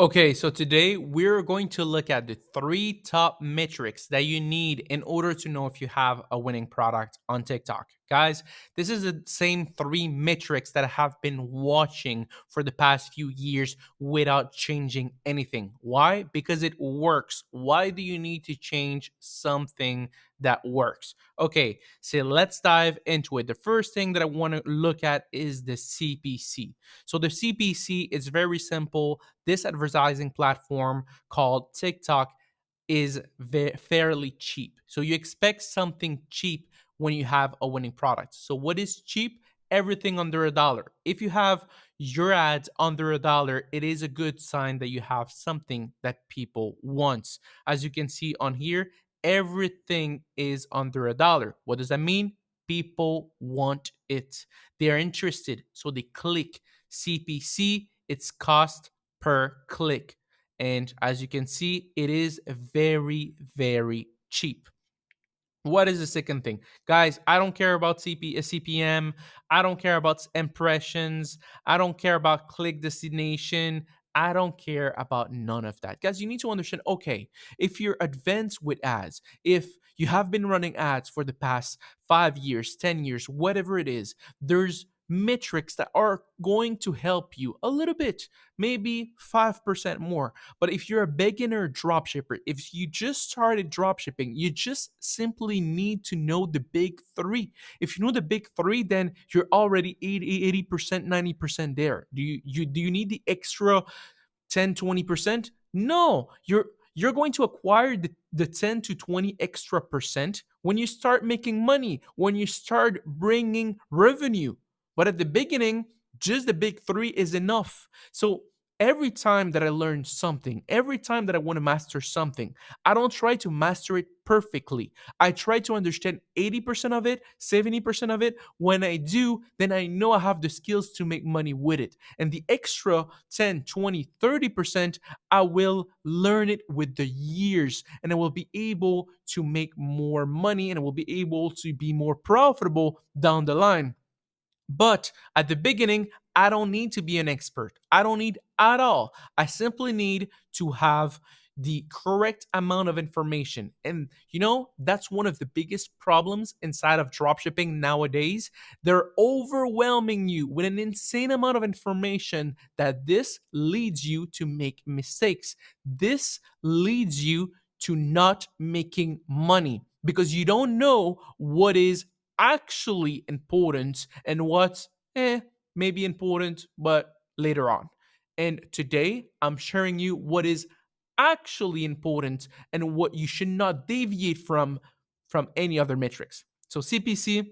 Okay, so today we're going to look at the three top metrics that you need in order to know if you have a winning product on TikTok. Guys, this is the same three metrics that I have been watching for the past few years without changing anything. Why? Because it works. Why do you need to change something that works? Okay, so let's dive into it. The first thing that I want to look at is the CPC. So the CPC is very simple. This advertising platform called TikTok is fairly cheap. So you expect something cheap when you have a winning product. So what is cheap? Everything under $1. If you have your ads under $1, it is a good sign that you have something that people want. As you can see on here, everything is under $1. What does that mean? People want it. They are interested, so they click. CPC, it's cost per click. And as you can see, it is very, very cheap. What is the second thing? Guys, I don't care about CPM. I don't care about impressions. I don't care about click destination. I don't care about none of that. Guys, you need to understand okay, if you're advanced with ads, if you have been running ads for the past 5 years, 10 years, whatever it is, there's metrics that are going to help you a little bit, maybe 5% more. But if you're a beginner dropshipper, if you just started dropshipping, you just simply need to know the big three. If you know the big three, then you're already 80%, 90% there. Do you need the extra 10, 20%? No, you're going to acquire the 10 to 20 extra percent when you start making money, when you start bringing revenue. But at the beginning, just the big three is enough. So every time that I learn something, every time that I want to master something, I don't try to master it perfectly. I try to understand 80% of it, 70% of it. When I do, then I know I have the skills to make money with it. And the extra 10, 20, 30%, I will learn it with the years and I will be able to make more money and I will be able to be more profitable down the line. But at the beginning, I don't need to be an expert. I don't need at all. I simply need to have the correct amount of information. And that's one of the biggest problems inside of dropshipping nowadays. They're overwhelming you with an insane amount of information that this leads you to make mistakes. This leads you to not making money because you don't know what is actually important and what's maybe important but later on. And today I'm sharing you what is actually important and what you should not deviate from any other metrics. So CPC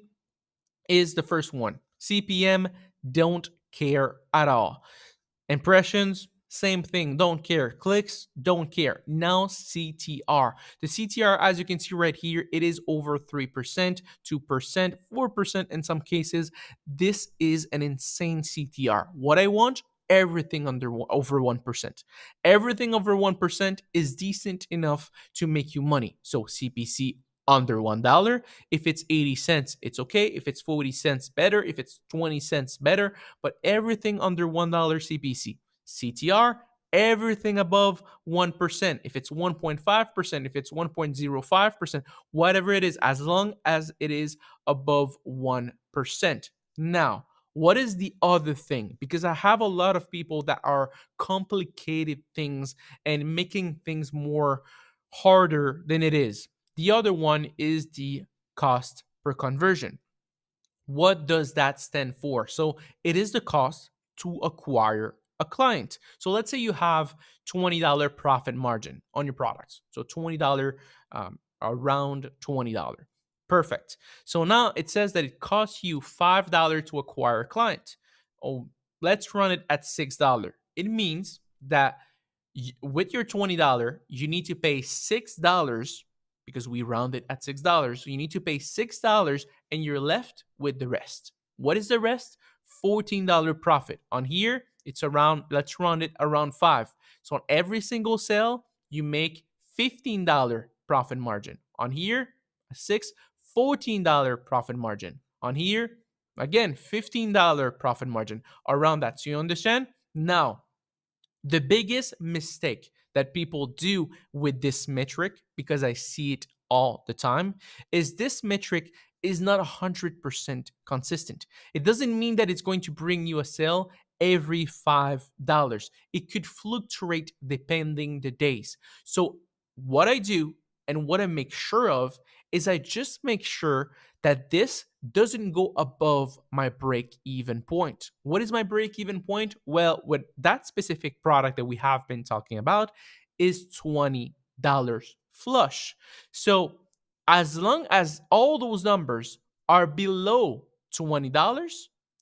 is the first one. CPM, don't care at all. Impressions, same thing, don't care. Clicks, don't care. Now CTR. The CTR, as you can see right here, it is over 3%, 2%, 4% in some cases. This is an insane CTR. What I want, everything over 1%. Everything over 1% is decent enough to make you money. So CPC under $1. If it's 80 cents, it's okay. If it's 40 cents, better. If it's 20 cents, better. But everything under $1 CPC. CTR, everything above 1%. If it's 1.5%, if it's 1.05%, whatever it is, as long as it is above 1%. Now, what is the other thing? Because I have a lot of people that are complicated things and making things more harder than it is. The other one is the cost per conversion. What does that stand for? So it is the cost to acquire a client. So let's say you have $20 profit margin on your products. So $20, around $20. Perfect. So now it says that it costs you $5 to acquire a client. Oh, let's run it at $6. It means that with your $20, you need to pay $6 because we round it at $6. So you need to pay $6 and you're left with the rest. What is the rest? $14 profit. On here, it's around, let's round it around 5. So on every single sale, you make $15 profit margin. On here, 6, $14 profit margin. On here, again, $15 profit margin around that. So you understand? Now, The biggest mistake that people do with this metric, because I see it all the time, is this metric is not 100% consistent. It doesn't mean that it's going to bring you a sale every $5. It could fluctuate depending the days. So what I do and what I make sure of is I just make sure that this doesn't go above my break even point. What is my break even point? Well, with that specific product that we have been talking about is $20 flush. So as long as all those numbers are below $20,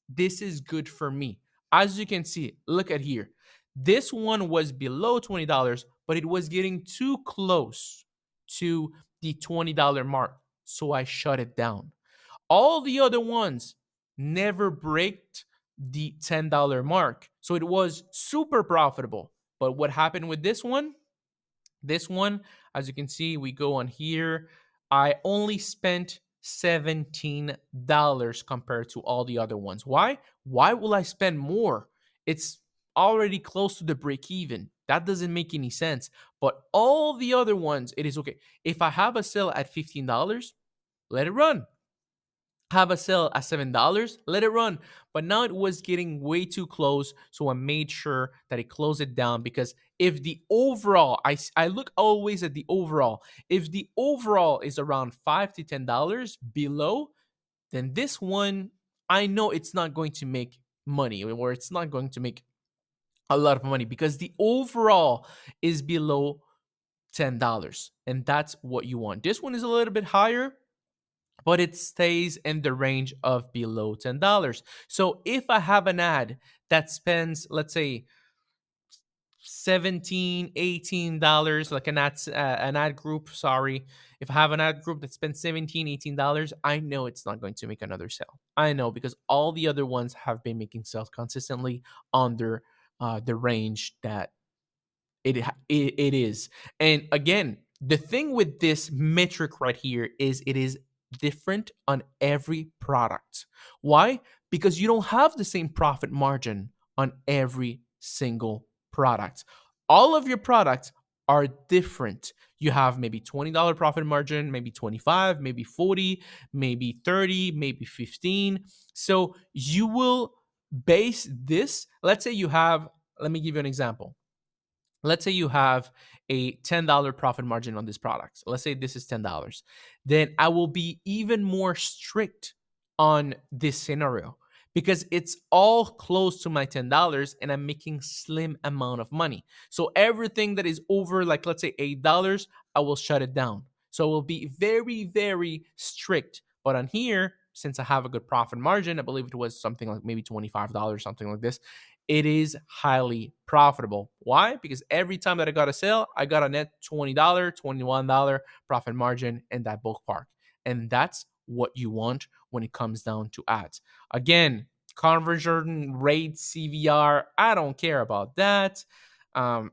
this is good for me. As you can see, look at here. This one was below $20, but it was getting too close to the $20 mark. So I shut it down. All the other ones never breaked the $10 mark. So it was super profitable. But what happened with this one? This one, as you can see, we go on here. I only spent $17 compared to all the other ones. Why? Why will I spend more? It's already close to the break even. That doesn't make any sense. But all the other ones, it is okay. If I have a sale at $15, let it run. Have a sale at $7, let it run. But now it was getting way too close, so I made sure that I closed it down, because if the overall, I look always at the overall. If the overall is around $5 to $10 below, then this one, I know it's not going to make money, or it's not going to make a lot of money, because the overall is below $10, and that's what you want. This one is a little bit higher, but it stays in the range of below $10. So if I have an ad that spends, let's say, 17 $18, like an ad group, sorry, if I have an ad group that spends 17 $18, I know it's not going to make another sale. I know, because all the other ones have been making sales consistently under the range that it is. And again, the thing with this metric right here is it is different on every product. Why? Because you don't have the same profit margin on every single product. All of your products are different. You have maybe $20 profit margin, maybe 25, maybe 40, maybe 30, maybe 15. So you will base this, let's say you have, let me give you an example. Let's say you have a $10 profit margin on this product. Let's say this is $10. Then I will be even more strict on this scenario, because it's all close to my $10 and I'm making slim amount of money. So everything that is over, like, let's say $8, I will shut it down. So it will be very, very strict. But on here, since I have a good profit margin, I believe it was something like maybe $25, something like this, it is highly profitable. Why? Because every time that I got a sale, I got a net $20, $21 profit margin in that ballpark. And that's what you want when it comes down to ads. Again, conversion rate, CVR, I don't care about that. Um,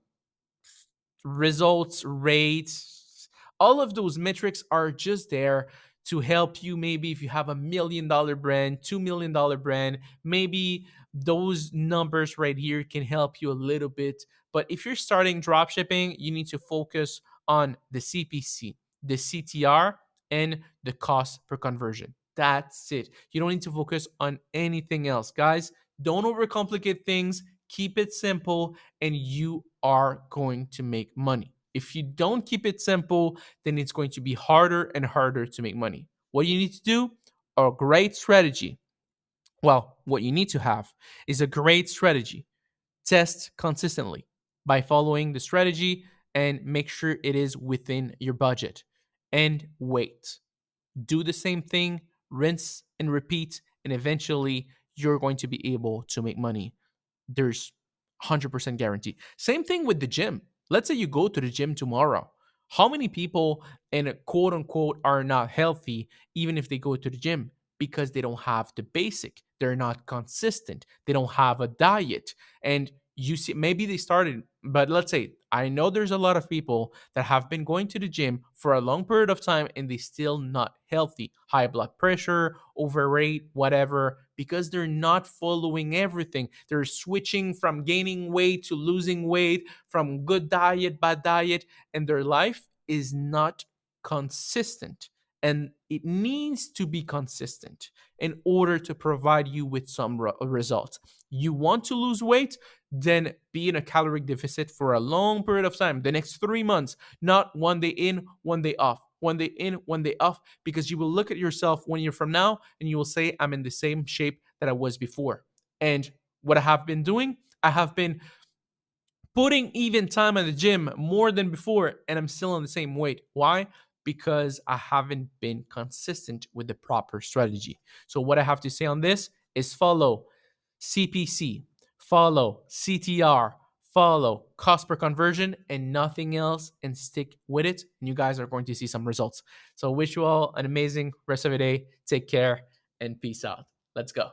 Results, rates, all of those metrics are just there to help you. Maybe if you have $1 million brand, $2 million brand, maybe those numbers right here can help you a little bit. But if you're starting drop shipping, you need to focus on the CPC, the CTR, and the cost per conversion. That's it. You don't need to focus on anything else. Guys, don't overcomplicate things. Keep it simple, and you are going to make money. If you don't keep it simple, then it's going to be harder and harder to make money. What you need to do, a great strategy. Well, what you need to have is a great strategy. Test consistently by following the strategy and make sure it is within your budget. And wait. Do the same thing, rinse and repeat, and eventually you're going to be able to make money. There's 100% guarantee. Same thing with the gym. Let's say you go to the gym tomorrow. How many people in a quote unquote are not healthy even if they go to the gym? Because they don't have the basic. They're not consistent. They don't have a diet. And you see, maybe they started, but let's say I know there's a lot of people that have been going to the gym for a long period of time and they still not healthy. High blood pressure, overweight, whatever, because they're not following everything. They're switching from gaining weight to losing weight, from good diet, bad diet, and their life is not consistent. And it needs to be consistent in order to provide you with some results. You want to lose weight? Then be in a caloric deficit for a long period of time, the next 3 months, not one day in, one day off, one day in, one day off, because you will look at yourself 1 year from now and you will say, I'm in the same shape that I was before. And what I have been doing, I have been putting even time at the gym more than before, and I'm still on the same weight. Why? Because I haven't been consistent with the proper strategy. So, what I have to say on this is follow CPC, follow CTR, follow cost per conversion, and nothing else, and stick with it. And you guys are going to see some results. So, wish you all an amazing rest of your day. Take care and peace out. Let's go.